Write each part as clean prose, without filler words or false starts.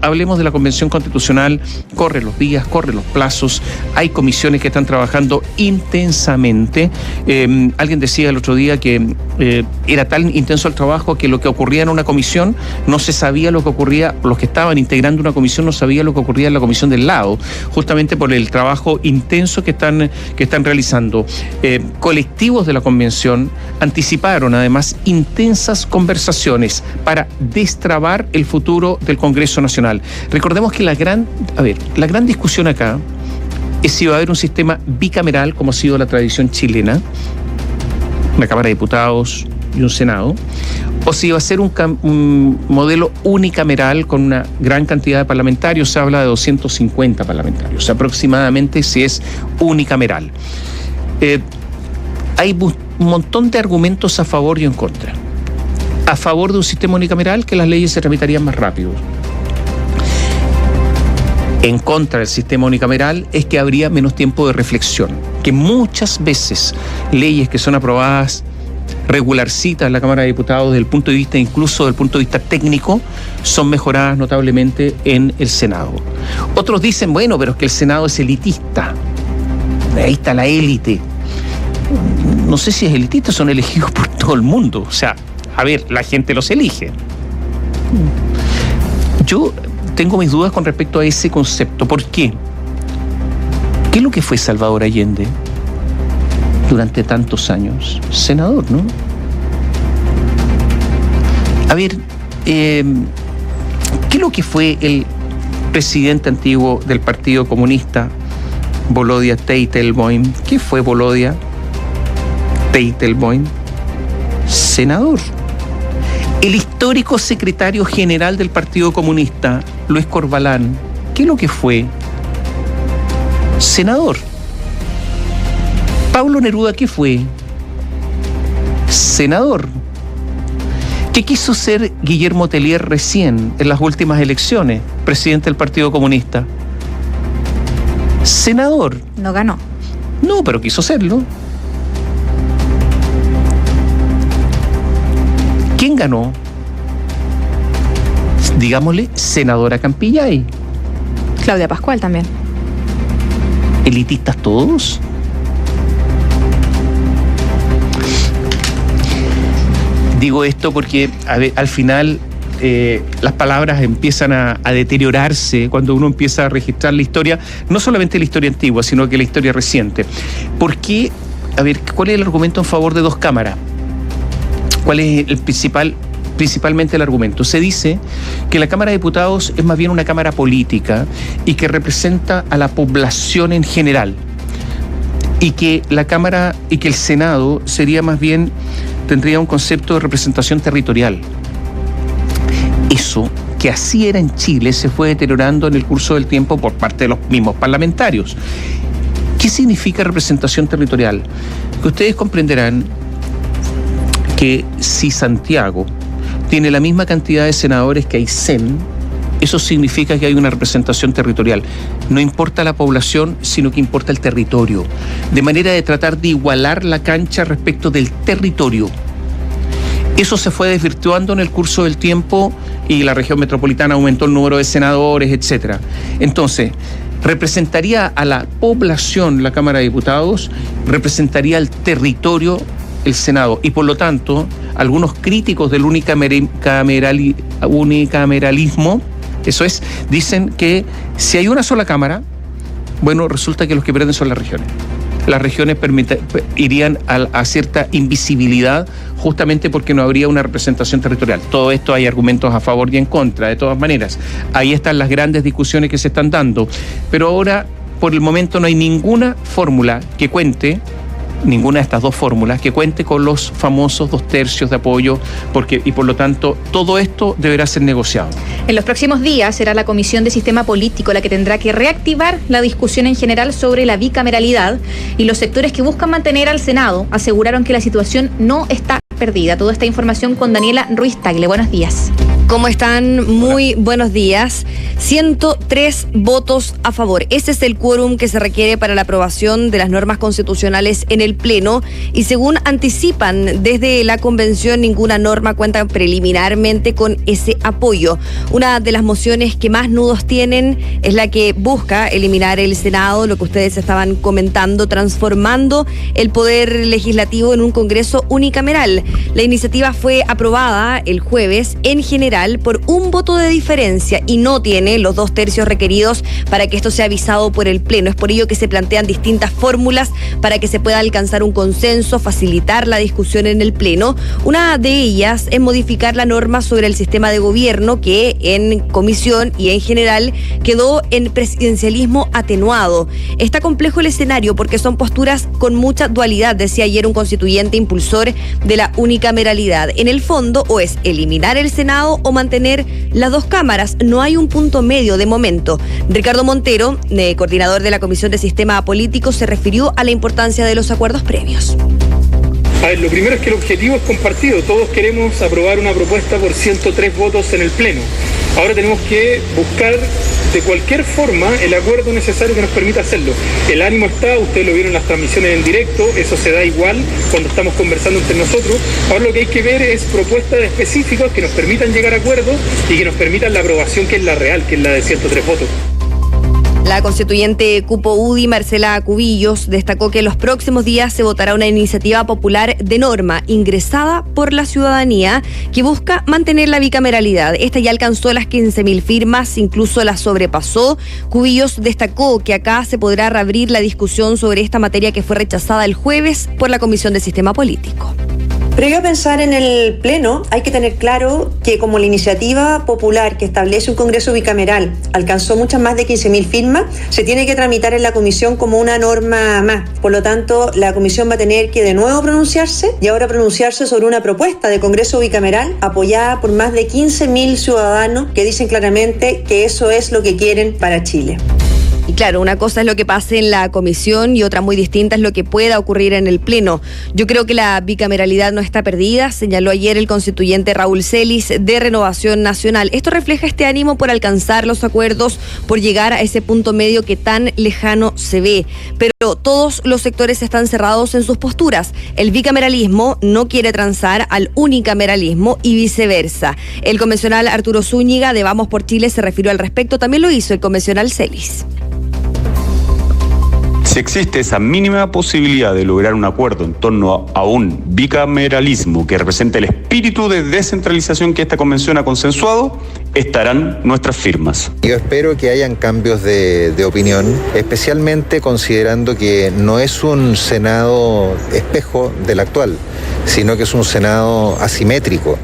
Hablemos de la Convención Constitucional, corren los días, corren los plazos, hay comisiones que están trabajando intensamente. Alguien decía el otro día que era tan intenso el trabajo que lo que ocurría en una comisión no se sabía lo que ocurría, los que estaban integrando una comisión no sabían lo que ocurría en la comisión del lado, justamente por el trabajo intenso que están realizando. Colectivos de la Convención anticiparon además intensas conversaciones para destrabar el futuro del Congreso Nacional. Recordemos que la gran discusión acá es si va a haber un sistema bicameral, como ha sido la tradición chilena, una Cámara de Diputados y un Senado, o si va a ser un modelo unicameral con una gran cantidad de parlamentarios. Se habla de 250 parlamentarios, aproximadamente, si es unicameral. Hay un montón de argumentos a favor y en contra. A favor de un sistema unicameral, que las leyes se tramitarían más rápido. En contra del sistema unicameral es que habría menos tiempo de reflexión, que muchas veces leyes que son aprobadas regularcitas en la Cámara de Diputados desde el punto de vista, incluso del punto de vista técnico, son mejoradas notablemente en el Senado. Otros dicen, bueno, pero es que el Senado es elitista, ahí está la élite. No sé si es elitista, son elegidos por todo el mundo, o sea, a ver, la gente los elige. Yo tengo mis dudas con respecto a ese concepto. ¿Por qué? ¿Qué es lo que fue Salvador Allende durante tantos años? Senador, ¿no? A ver, ¿qué es lo que fue el presidente antiguo del Partido Comunista, Volodya Teitelboim? ¿Qué fue Volodya Teitelboim? Senador. El histórico secretario general del Partido Comunista, Luis Corbalán, ¿qué es lo que fue? Senador. Pablo Neruda, ¿qué fue? Senador. ¿Qué quiso ser Guillermo Tellier recién, en las últimas elecciones? Presidente del Partido Comunista. Senador. No ganó. No, pero quiso serlo. ¿Quién ganó? Digámosle, senadora Campillay. Claudia Pascual también. ¿Elitistas todos? Digo esto porque al final las palabras empiezan a deteriorarse cuando uno empieza a registrar la historia, no solamente la historia antigua, sino que la historia reciente. ¿Por qué? A ver, ¿cuál es el argumento en favor de dos cámaras? ¿Cuál es el principalmente el argumento? Se dice que la Cámara de Diputados es más bien una cámara política y que representa a la población en general, y que la Cámara y que el Senado sería más bien, tendría un concepto de representación territorial. Eso, que así era en Chile, se fue deteriorando en el curso del tiempo por parte de los mismos parlamentarios. ¿Qué significa representación territorial? Que ustedes comprenderán que si Santiago tiene la misma cantidad de senadores que Aysén, eso significa que hay una representación territorial. No importa la población, sino que importa el territorio. De manera de tratar de igualar la cancha respecto del territorio. Eso se fue desvirtuando en el curso del tiempo y la región metropolitana aumentó el número de senadores, etc. Entonces, representaría a la población la Cámara de Diputados, representaría al territorio el Senado, y por lo tanto algunos críticos del unicameralismo, eso es, dicen que si hay una sola cámara, bueno, resulta que los que pierden son las regiones. Las regiones irían a cierta invisibilidad justamente porque no habría una representación territorial. Todo esto hay argumentos a favor y en contra, de todas maneras. Ahí están las grandes discusiones que se están dando. Pero ahora, por el momento, no hay ninguna fórmula que cuente, ninguna de estas dos fórmulas que cuente con los famosos 2/3 de apoyo, y por lo tanto todo esto deberá ser negociado. En los próximos días será la Comisión de Sistema Político la que tendrá que reactivar la discusión en general sobre la bicameralidad, y los sectores que buscan mantener al Senado aseguraron que la situación no está perdida. Toda esta información con Daniela Ruiz Tagle. Buenos días. ¿Cómo están? Muy buenos días. 103 votos a favor. Ese es el quórum que se requiere para la aprobación de las normas constitucionales en el Pleno y según anticipan desde la convención, ninguna norma cuenta preliminarmente con ese apoyo. Una de las mociones que más nudos tienen es la que busca eliminar el Senado, lo que ustedes estaban comentando, transformando el poder legislativo en un Congreso unicameral. La iniciativa fue aprobada el jueves en general por un voto de diferencia y no tiene los 2/3 requeridos para que esto sea avisado por el Pleno. Es por ello que se plantean distintas fórmulas para que se pueda alcanzar un consenso, facilitar la discusión en el Pleno. Una de ellas es modificar la norma sobre el sistema de gobierno que en comisión y en general quedó en presidencialismo atenuado. Está complejo el escenario porque son posturas con mucha dualidad, decía ayer un constituyente impulsor de la unicameralidad. En el fondo, o es eliminar el Senado o mantener las dos cámaras. No hay un punto medio de momento. Ricardo Montero, coordinador de la Comisión de Sistema Político, se refirió a la importancia de los acuerdos previos. A ver, lo primero es que el objetivo es compartido. Todos queremos aprobar una propuesta por 103 votos en el Pleno. Ahora tenemos que buscar de cualquier forma el acuerdo necesario que nos permita hacerlo. El ánimo está, ustedes lo vieron en las transmisiones en directo, eso se da igual cuando estamos conversando entre nosotros. Ahora lo que hay que ver es propuestas específicas que nos permitan llegar a acuerdos y que nos permitan la aprobación que es la real, que es la de 103 votos. La constituyente Cupo UDI, Marcela Cubillos, destacó que en los próximos días se votará una iniciativa popular de norma ingresada por la ciudadanía que busca mantener la bicameralidad. Esta ya alcanzó las 15.000 firmas, incluso la sobrepasó. Cubillos destacó que acá se podrá reabrir la discusión sobre esta materia que fue rechazada el jueves por la Comisión de Sistema Político. Previo a pensar en el Pleno, hay que tener claro que como la iniciativa popular que establece un Congreso bicameral alcanzó muchas más de 15.000 firmas, se tiene que tramitar en la Comisión como una norma más. Por lo tanto, la Comisión va a tener que de nuevo pronunciarse y ahora pronunciarse sobre una propuesta de Congreso bicameral apoyada por más de 15.000 ciudadanos que dicen claramente que eso es lo que quieren para Chile. Y claro, una cosa es lo que pase en la comisión y otra muy distinta es lo que pueda ocurrir en el Pleno. Yo creo que la bicameralidad no está perdida, señaló ayer el constituyente Raúl Celis de Renovación Nacional. Esto refleja este ánimo por alcanzar los acuerdos, por llegar a ese punto medio que tan lejano se ve. Pero todos los sectores están cerrados en sus posturas. El bicameralismo no quiere transar al unicameralismo y viceversa. El convencional Arturo Zúñiga de Vamos por Chile se refirió al respecto. También lo hizo el convencional Celis. Si existe esa mínima posibilidad de lograr un acuerdo en torno a un bicameralismo que represente el espíritu de descentralización que esta convención ha consensuado, estarán nuestras firmas. Yo espero que hayan cambios de opinión, especialmente considerando que no es un Senado espejo del actual, sino que es un Senado asimétrico.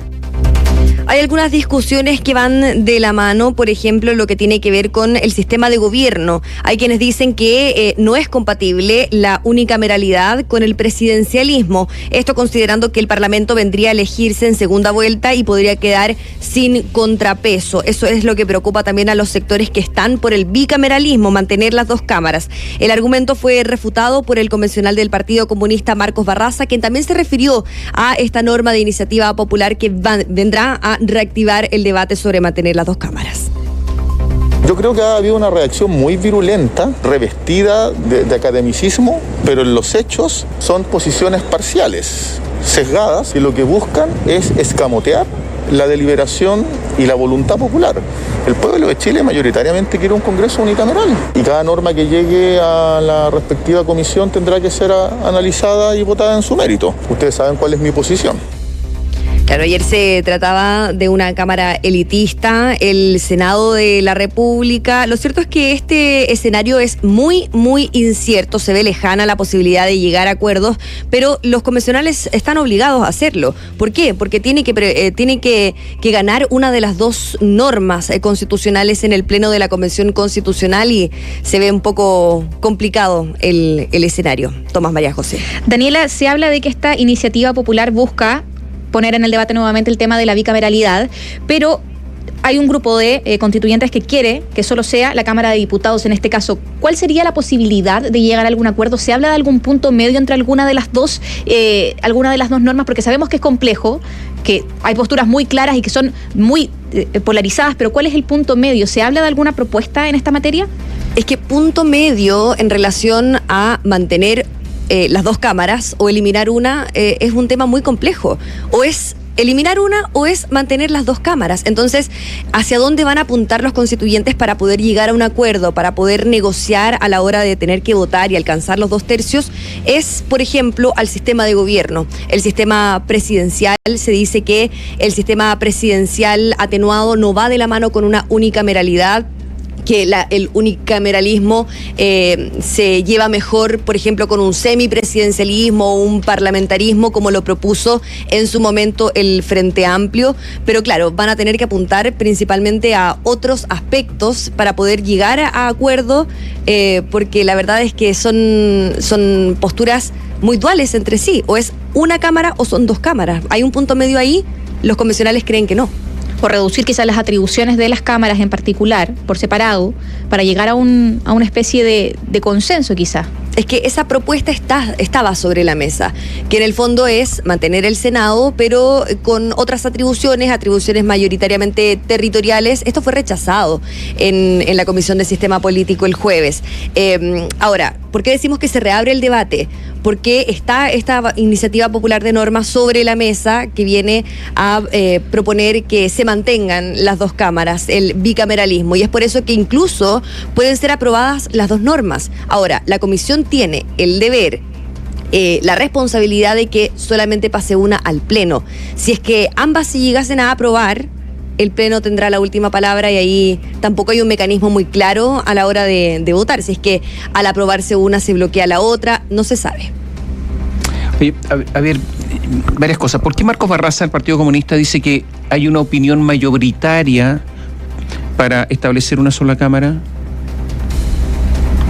Hay algunas discusiones que van de la mano, por ejemplo, lo que tiene que ver con el sistema de gobierno. Hay quienes dicen que no es compatible la unicameralidad con el presidencialismo. Esto considerando que el Parlamento vendría a elegirse en segunda vuelta y podría quedar sin contrapeso. Eso es lo que preocupa también a los sectores que están por el bicameralismo, mantener las dos cámaras. El argumento fue refutado por el convencional del Partido Comunista, Marcos Barraza, quien también se refirió a esta norma de iniciativa popular que vendrá a reactivar el debate sobre mantener las dos cámaras. Yo creo que ha habido una reacción muy virulenta, revestida de academicismo, pero en los hechos son posiciones parciales, sesgadas, y lo que buscan es escamotear la deliberación y la voluntad popular. El pueblo de Chile mayoritariamente quiere un Congreso unicameral y cada norma que llegue a la respectiva comisión tendrá que ser analizada y votada en su mérito. Ustedes saben cuál es mi posición. Claro, ayer se trataba de una Cámara elitista, el Senado de la República. Lo cierto es que este escenario es muy, muy incierto. Se ve lejana la posibilidad de llegar a acuerdos, pero los convencionales están obligados a hacerlo. ¿Por qué? Porque tiene que ganar una de las dos normas constitucionales en el Pleno de la Convención Constitucional y se ve un poco complicado el escenario. Tomás María José. Daniela, se habla de que esta iniciativa popular busca poner en el debate nuevamente el tema de la bicameralidad, pero hay un grupo de constituyentes que quiere que solo sea la Cámara de Diputados en este caso. ¿Cuál sería la posibilidad de llegar a algún acuerdo? ¿Se habla de algún punto medio entre alguna de las dos normas? Porque sabemos que es complejo, que hay posturas muy claras y que son muy polarizadas, pero ¿cuál es el punto medio? ¿Se habla de alguna propuesta en esta materia? Es que punto medio en relación a mantener las dos cámaras o eliminar una es un tema muy complejo. O es eliminar una o es mantener las dos cámaras. Entonces, ¿hacia dónde van a apuntar los constituyentes para poder llegar a un acuerdo, para poder negociar a la hora de tener que votar y alcanzar los 2/3? Es, por ejemplo, al sistema de gobierno. El sistema presidencial, se dice que el sistema presidencial atenuado no va de la mano con una unicameralidad, que el unicameralismo se lleva mejor, por ejemplo, con un semipresidencialismo o un parlamentarismo, como lo propuso en su momento el Frente Amplio. Pero claro, van a tener que apuntar principalmente a otros aspectos para poder llegar a acuerdo, porque la verdad es que son posturas muy duales entre sí. O es una cámara o son dos cámaras. Hay un punto medio ahí, los convencionales creen que no. O reducir quizás las atribuciones de las cámaras en particular, por separado, para llegar a una especie de consenso quizás. Es que esa propuesta estaba sobre la mesa, que en el fondo es mantener el Senado, pero con otras atribuciones mayoritariamente territoriales. Esto fue rechazado en la Comisión de Sistema Político el jueves. Ahora, ¿por qué decimos que se reabre el debate? Porque está esta iniciativa popular de norma sobre la mesa que viene a proponer que se mantengan las dos cámaras, el bicameralismo, y es por eso que incluso pueden ser aprobadas las dos normas. Ahora, la comisión tiene el deber, la responsabilidad de que solamente pase una al Pleno. Si es que ambas se llegasen a aprobar, el Pleno tendrá la última palabra y ahí tampoco hay un mecanismo muy claro a la hora de votar. Si es que al aprobarse una se bloquea la otra, no se sabe. Oye, a ver, varias cosas. ¿Por qué Marcos Barraza, el Partido Comunista, dice que hay una opinión mayoritaria para establecer una sola Cámara?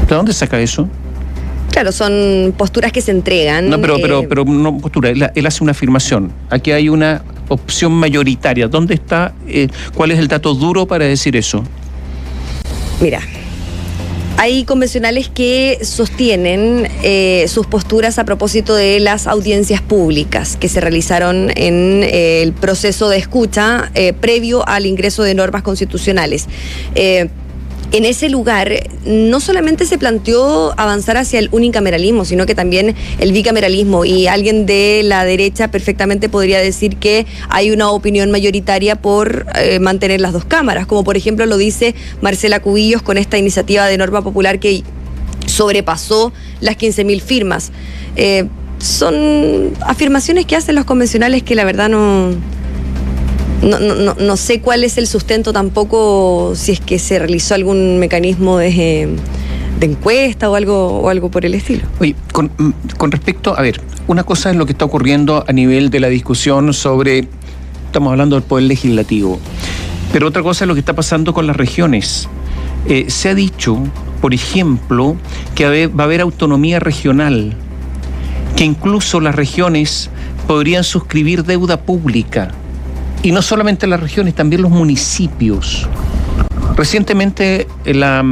¿De dónde saca eso? Claro, son posturas que se entregan. No, pero no postura. Él hace una afirmación. Aquí hay una opción mayoritaria. ¿Dónde está? ¿Cuál es el dato duro para decir eso? Mira, hay convencionales que sostienen sus posturas a propósito de las audiencias públicas que se realizaron en el proceso de escucha previo al ingreso de normas constitucionales. En ese lugar no solamente se planteó avanzar hacia el unicameralismo, sino que también el bicameralismo, y alguien de la derecha perfectamente podría decir que hay una opinión mayoritaria por mantener las dos cámaras, como por ejemplo lo dice Marcela Cubillos con esta iniciativa de norma popular que sobrepasó las 15.000 firmas. Son afirmaciones que hacen los convencionales que la verdad no sé cuál es el sustento tampoco, si es que se realizó algún mecanismo de encuesta o algo por el estilo. Oye, con respecto, a ver, una cosa es lo que está ocurriendo a nivel de la discusión sobre, estamos hablando del poder legislativo, pero otra cosa es lo que está pasando con las regiones. Se ha dicho, por ejemplo, que va a haber autonomía regional, que incluso las regiones podrían suscribir deuda pública. Y no solamente las regiones, también los municipios. Recientemente la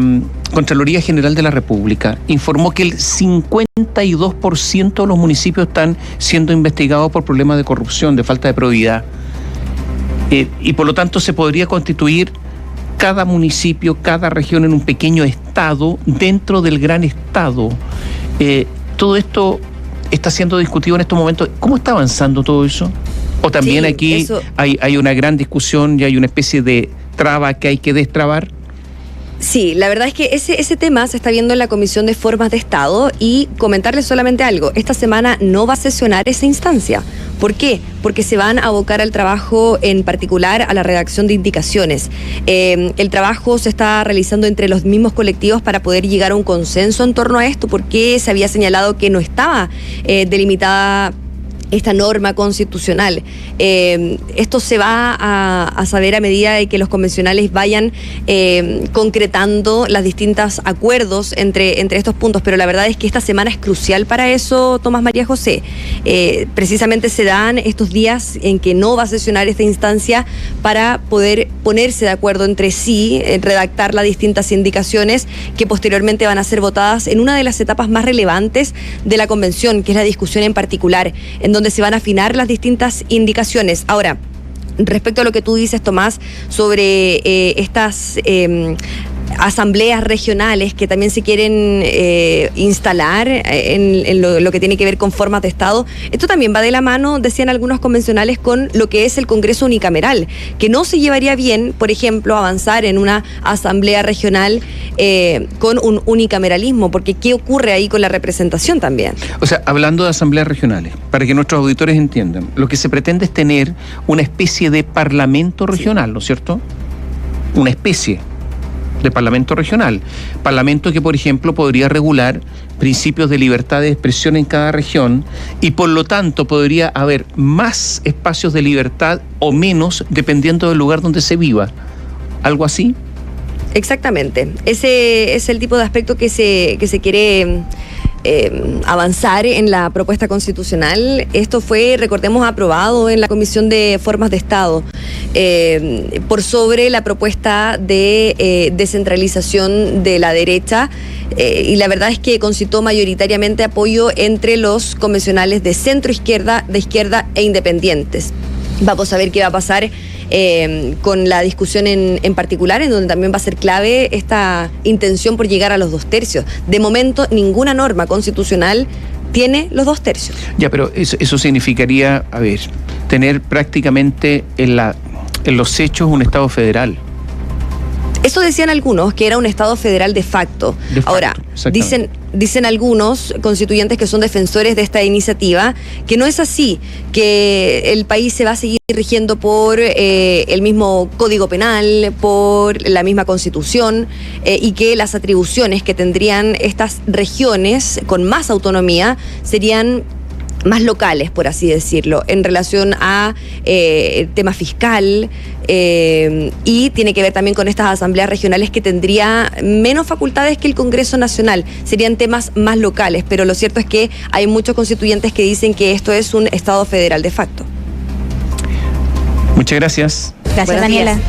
Contraloría General de la República informó que el 52% de los municipios están siendo investigados por problemas de corrupción, de falta de probidad. Y por lo tanto se podría constituir cada municipio, cada región en un pequeño estado dentro del gran estado. Todo esto está siendo discutido en estos momentos. ¿Cómo está avanzando todo eso? O también sí, aquí hay una gran discusión y hay una especie de traba que hay que destrabar. Sí, la verdad es que ese tema se está viendo en la Comisión de Formas de Estado, y comentarles solamente algo. Esta semana no va a sesionar esa instancia. ¿Por qué? Porque se van a abocar al trabajo, en particular a la redacción de indicaciones. El trabajo se está realizando entre los mismos colectivos para poder llegar a un consenso en torno a esto, porque se había señalado que no estaba delimitada esta norma constitucional. Esto se va a saber a medida de que los convencionales vayan concretando los distintos acuerdos entre estos puntos, pero la verdad es que esta semana es crucial para eso, Tomás María José. Precisamente se dan estos días en que no va a sesionar esta instancia para poder ponerse de acuerdo entre sí, redactar las distintas indicaciones que posteriormente van a ser votadas en una de las etapas más relevantes de la convención, que es la discusión en particular, en donde se van a afinar las distintas indicaciones. Ahora, respecto a lo que tú dices, Tomás, sobre estas asambleas regionales que también se quieren instalar en lo que tiene que ver con formas de Estado, esto también va de la mano, decían algunos convencionales, con lo que es el Congreso unicameral, que no se llevaría bien, por ejemplo, avanzar en una asamblea regional con un unicameralismo, porque ¿qué ocurre ahí con la representación también? O sea, hablando de asambleas regionales, para que nuestros auditores entiendan, lo que se pretende es tener una especie de parlamento regional, ¿no es cierto? Una especie de parlamento regional. Parlamento que, por ejemplo, podría regular principios de libertad de expresión en cada región y, por lo tanto, podría haber más espacios de libertad o menos dependiendo del lugar donde se viva. ¿Algo así? Exactamente. Ese es el tipo de aspecto que se quiere avanzar en la propuesta constitucional. Esto fue, recordemos, aprobado en la Comisión de Formas de Estado por sobre la propuesta de descentralización de la derecha, y la verdad es que concitó mayoritariamente apoyo entre los convencionales de centro izquierda, de izquierda e independientes. Vamos a ver qué va a pasar con la discusión en particular, en donde también va a ser clave esta intención por llegar a los 2/3. De momento, ninguna norma constitucional tiene los 2/3. Ya, pero eso significaría, a ver, tener prácticamente en los hechos un Estado federal. Eso decían algunos, que era un Estado federal de facto. Ahora, dicen algunos constituyentes que son defensores de esta iniciativa que no es así, que el país se va a seguir rigiendo por el mismo Código Penal, por la misma Constitución, y que las atribuciones que tendrían estas regiones con más autonomía serían más locales, por así decirlo, en relación a tema fiscal, y tiene que ver también con estas asambleas regionales que tendría menos facultades que el Congreso Nacional, serían temas más locales, pero lo cierto es que hay muchos constituyentes que dicen que esto es un Estado federal de facto. Muchas gracias. Gracias, Daniela.